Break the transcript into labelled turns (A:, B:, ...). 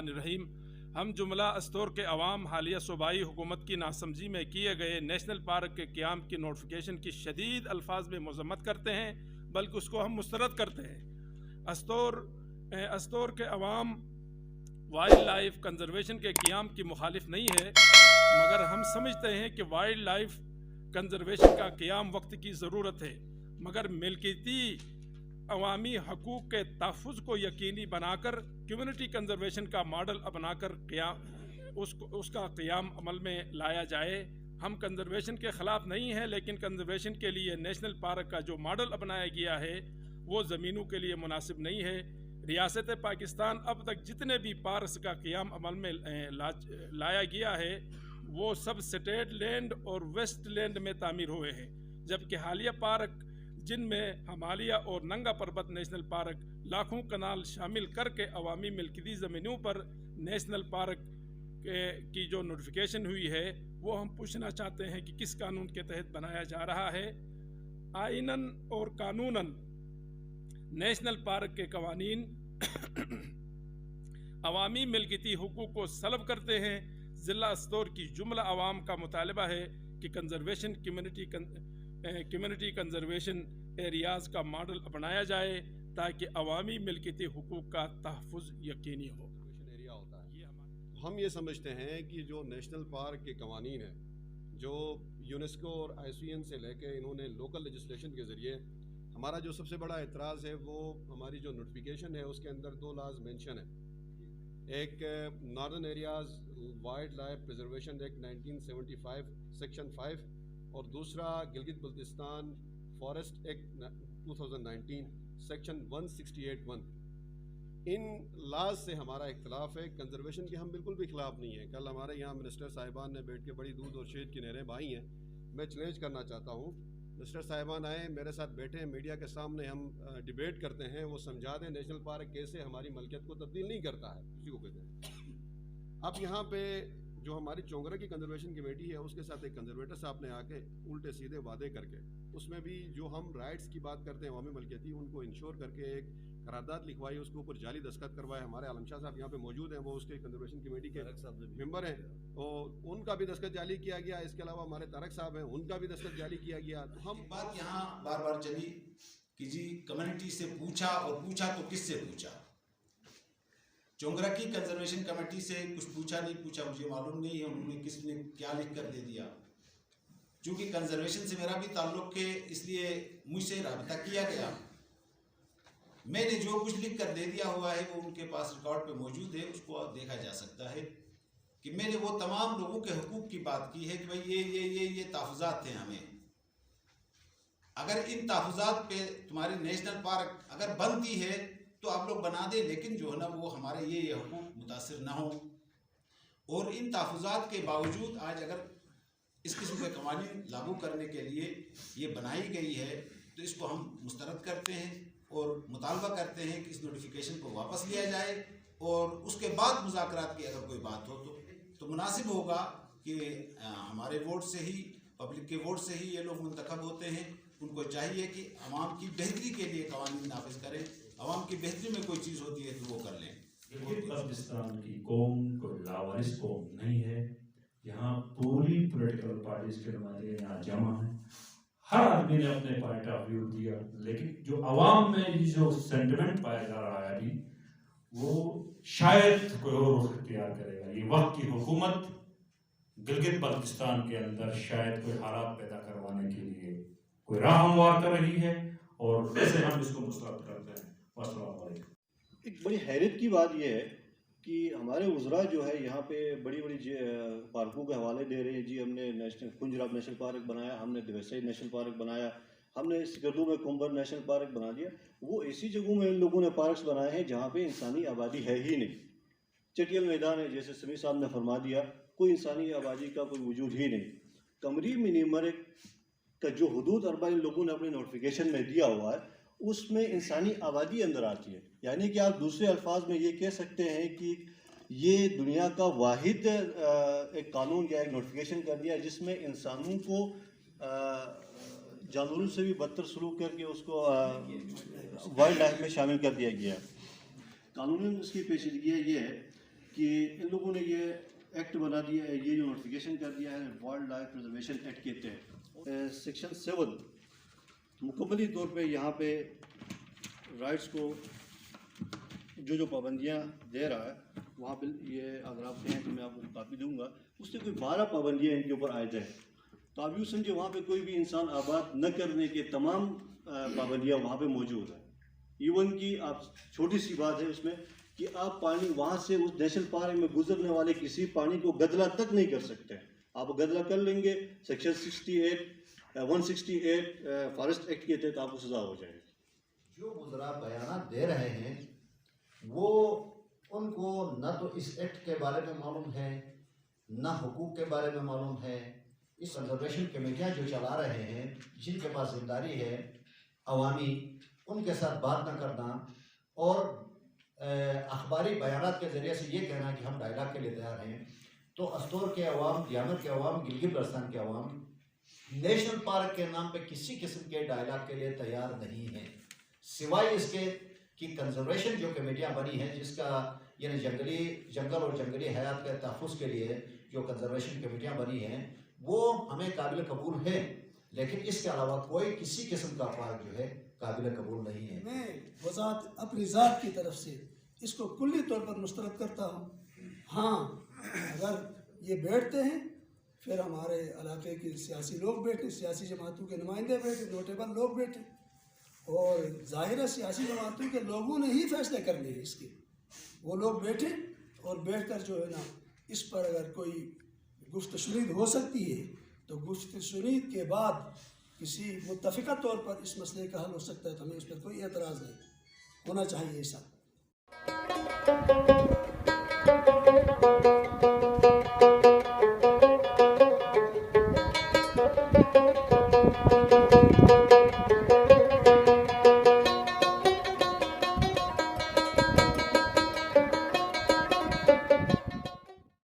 A: الرحمن الرحیم۔ ہم جملہ استور کے عوام حالیہ صوبائی حکومت کی ناسمجھی میں کیے گئے نیشنل پارک کے قیام کی نوٹیفیکیشن کی شدید الفاظ میں مذمت کرتے ہیں، بلکہ اس کو ہم مسترد کرتے ہیں۔ استور کے عوام وائلڈ لائف کنزرویشن کے قیام کی مخالف نہیں ہے، مگر ہم سمجھتے ہیں کہ وائلڈ لائف کنزرویشن کا قیام وقت کی ضرورت ہے، مگر ملکیتی عوامی حقوق کے تحفظ کو یقینی بنا کر کمیونٹی کنزرویشن کا ماڈل اپنا کر اس کا قیام عمل میں لایا جائے۔ ہم کنزرویشن کے خلاف نہیں ہیں، لیکن کنزرویشن کے لیے نیشنل پارک کا جو ماڈل اپنایا گیا ہے وہ زمینوں کے لیے مناسب نہیں ہے۔ ریاست پاکستان اب تک جتنے بھی پارکس کا قیام عمل میں لایا گیا ہے وہ سب اسٹیٹ لینڈ اور ویسٹ لینڈ میں تعمیر ہوئے ہیں، جبکہ حالیہ پارک جن میں ہمالیہ اور ننگا پربت نیشنل پارک لاکھوں کنال شامل کر کے عوامی ملکیتی زمینوں پر نیشنل پارک کی جو نوٹیفیکیشن ہوئی ہے وہ ہم پوچھنا چاہتے ہیں کہ کس قانون کے تحت بنایا جا رہا ہے۔ آئیناً اور قانوناً نیشنل پارک کے قوانین عوامی ملکیتی حقوق کو سلب کرتے ہیں۔ ضلع استور کی جملہ عوام کا مطالبہ ہے کہ کنزرویشن کمیونٹی کنزرویشن ایریاز کا ماڈل اپنایا جائے تاکہ عوامی ملکیتی حقوق کا تحفظ یقینی ہو۔
B: ہم یہ سمجھتے ہیں کہ جو نیشنل پارک کے قوانین ہیں جو یونیسکو اور IUCN سے لے کے انہوں نے لوکل لیجسلیشن کے ذریعے، ہمارا جو سب سے بڑا اعتراض ہے وہ ہماری جو نوٹیفیکیشن ہے اس کے اندر 2 لاز مینشن ہے۔ ایک northern areas wild life preservation act 1975 section 5 اور دوسرا Gilgit Baltistan forest act 2019 section 168(1). ان لاز سے ہمارا اختلاف ہے۔ کنزرویشن کے ہم بالکل بھی خلاف نہیں ہیں۔ کل ہمارے یہاں منسٹر صاحبان نے بیٹھ کے بڑی دودھ اور شیر کی نہریں بہائی ہیں۔ میں چیلنج کرنا چاہتا ہوں، منسٹر صاحبان آئیں میرے ساتھ بیٹھیں، میڈیا کے سامنے ہم ڈیبیٹ کرتے ہیں، وہ سمجھا دیں نیشنل پارک کیسے ہماری ملکیت کو تبدیل نہیں کرتا ہے، کسی کو کہتے ہیں۔ اب یہاں پہ جو ہماری چونگرا کی کنزرویشن کمیٹی ہے اس کے ساتھ ایک کنزرویٹر صاحب نے آ کے الٹے سیدھے وعدے کر کے اس میں بھی جو ہم رائٹس کی بات کرتے ہیں عوامی ملکیتی ان کو انشور کر کے ایک قرارداد لکھوائی، اس کے اوپر جعلی دستخط کروائے۔ ہمارے عالم شاہ صاحب یہاں پہ موجود ہیں، وہ اس کے کنزرویشن کمیٹی کے ممبر ہیں، اور ان کا بھی دستخط جعلی کیا گیا۔ اس کے علاوہ ہمارے طارق صاحب ہیں، ان کا بھی دستخط جعلی کیا گیا۔ تو ہم
C: بات یہاں بار بار چلی کہ جی کمیونٹی سے پوچھا، اور پوچھا تو کس سے پوچھا؟ چونگرا کی کنزرویشن کمیٹی سے کچھ پوچھا نہیں پوچھا مجھے معلوم نہیں ہے، انہوں نے کس نے کیا لکھ کر دے دیا۔ چونکہ کنزرویشن سے میرا بھی تعلق ہے اس لیے مجھ سے رابطہ کیا گیا، میں نے جو کچھ لکھ کر دے دیا ہوا ہے وہ ان کے پاس ریکارڈ پہ موجود ہے، اس کو دیکھا جا سکتا ہے کہ میں نے وہ تمام لوگوں کے حقوق کی بات کی ہے کہ بھائی یہ تحفظات تھے ہمیں، اگر ان تحفظات پہ تمہاری نیشنل پارک اگر بنتی ہے تو آپ لوگ بنا دیں، لیکن جو ہے نا وہ ہمارے یہ حقوق متاثر نہ ہوں۔ اور ان تحفظات کے باوجود آج اگر اس قسم کے قوانین لاگو کرنے کے لیے یہ بنائی گئی ہے تو اس کو ہم مسترد کرتے ہیں اور مطالبہ کرتے ہیں کہ اس نوٹیفیکیشن کو واپس لیا جائے، اور اس کے بعد مذاکرات کی اگر کوئی بات ہو تو مناسب ہوگا کہ ہمارے ووٹ سے ہی، پبلک کے ووٹ سے ہی یہ لوگ منتخب ہوتے ہیں، ان کو چاہیے کہ عوام کی بہتری کے لیے قوانین نافذ کریں، عوام کی بہتری میں کوئی چیز ہوتی ہے تو وہ کر لیں۔
D: گلگت بلتستان کی قوم کوئی لاوارث قوم نہیں ہے، یہاں پوری پولیٹیکل پارٹیز کے نمائندے یہاں جمع ہیں، ہر آدمی نے اپنے پوائنٹ آف ویو دیا، لیکن جو عوام میں جو سینٹیمنٹ پایا جا رہا ہے ابھی وہ شاید کوئی اور رخ اختیار کرے گا۔ یہ وقت کی حکومت گلگت بلتستان کے اندر شاید کوئی حالات پیدا کروانے کے لیے کوئی راہ ہموار کر رہی ہے، اور ویسے ہم اس کو مسترد کرتے ہیں۔ السلام علیکم۔
E: ایک بڑی حیرت کی بات یہ ہے کہ ہمارے وزراء جو ہے یہاں پہ بڑی بڑی پارکوں کے حوالے دے رہے ہیں، جی ہم نے کنجراب نیشنل پارک بنایا، ہم نے دیوسائی نیشنل پارک بنایا، ہم نے سکردو میں کمبر نیشنل پارک بنا دیا۔ وہ ایسی جگہوں میں ان لوگوں نے پارکس بنائے ہیں جہاں پہ انسانی آبادی ہے ہی نہیں۔ چٹیل میدان ہے، جیسے سمیع صاحب نے فرما دیا، کوئی انسانی آبادی کا کوئی وجود ہی نہیں۔ کمری منی مرگ کا جو حدود اربع ان لوگوں نے اپنے نوٹیفیکیشن میں دیا ہوا ہے اس میں انسانی آبادی اندر آتی ہے، یعنی کہ آپ دوسرے الفاظ میں یہ کہہ سکتے ہیں کہ یہ دنیا کا واحد ایک قانون یا ایک نوٹیفیکیشن کر دیا جس میں انسانوں کو جانوروں سے بھی بدتر سلوک کر کے اس کو وائلڈ لائف میں شامل کر دیا گیا ہے۔ قانون اس کی پیچیدگی یہ ہے کہ ان لوگوں نے یہ ایکٹ بنا دیا ہے, یہ جو نوٹیفیکیشن کر دیا ہے وائلڈ لائف پرزرویشن ایکٹ کے تحت. سیکشن 7 مکملی طور پہ یہاں پہ رائٹس کو جو پابندیاں دے رہا ہے وہاں پہ یہ اگر آپ کہیں تو میں آپ کو کاپی دوں گا, اس سے کوئی 12 پابندیاں ان کے اوپر عائد ہیں. تو آپ یوں سمجھے وہاں پہ کوئی بھی انسان آباد نہ کرنے کے تمام پابندیاں وہاں پہ موجود ہیں. ایون کہ آپ چھوٹی سی بات ہے اس میں کہ آپ پانی وہاں سے اس نیشنل پارک میں گزرنے والے کسی پانی کو گدلا تک نہیں کر سکتے. آپ گدلا کر لیں گے سیکشن 168 فارسٹ ایکٹ کے تحت آپ کو سزا ہو جائے گی.
F: جو وزراء بیانات دے رہے ہیں وہ ان کو نہ تو اس ایکٹ کے بارے میں معلوم ہے نہ حقوق کے بارے میں معلوم ہے. اس کنزرویشن کمیٹیاں جو چلا رہے ہیں جن کے پاس ذمہ داری ہے عوامی, ان کے ساتھ بات نہ کرنا اور اخباری بیانات کے ذریعے سے یہ کہنا کہ ہم ڈائلاگ کے لیے تیار ہیں, تو استور کے عوام, دیامر کے عوام, گلگت بلتستان کے عوام نیشنل پارک کے نام پہ کسی قسم کے ڈائلاگ کے لیے تیار نہیں ہیں, سوائے اس کے کہ کنزرویشن جو کمیٹیاں بنی ہیں جس کا یعنی جنگل اور جنگلی حیات کے تحفظ کے لیے جو کنزرویشن کمیٹیاں بنی ہیں وہ ہمیں قابل قبول ہے, لیکن اس کے علاوہ کوئی کسی قسم کا پارک جو ہے قابل قبول نہیں ہے.
G: میں وضاحت اپنی ذات کی طرف سے اس کو کلی طور پر مسترد کرتا ہوں. ہاں اگر یہ بیٹھتے ہیں پھر ہمارے علاقے کے سیاسی لوگ بیٹھے, سیاسی جماعتوں کے نمائندے بیٹھے, نوٹیبل لوگ بیٹھے, اور ظاہر ہے سیاسی جماعتوں کے لوگوں نے ہی فیصلے کرنے ہیں اس کے. وہ لوگ بیٹھے اور بیٹھ کر جو ہے نا اس پر اگر کوئی گفت و شنید ہو سکتی ہے تو گفت و شنید کے بعد کسی متفقہ طور پر اس مسئلے کا حل ہو سکتا ہے, تو ہمیں اس پر کوئی اعتراض نہیں ہونا چاہیے ایسا.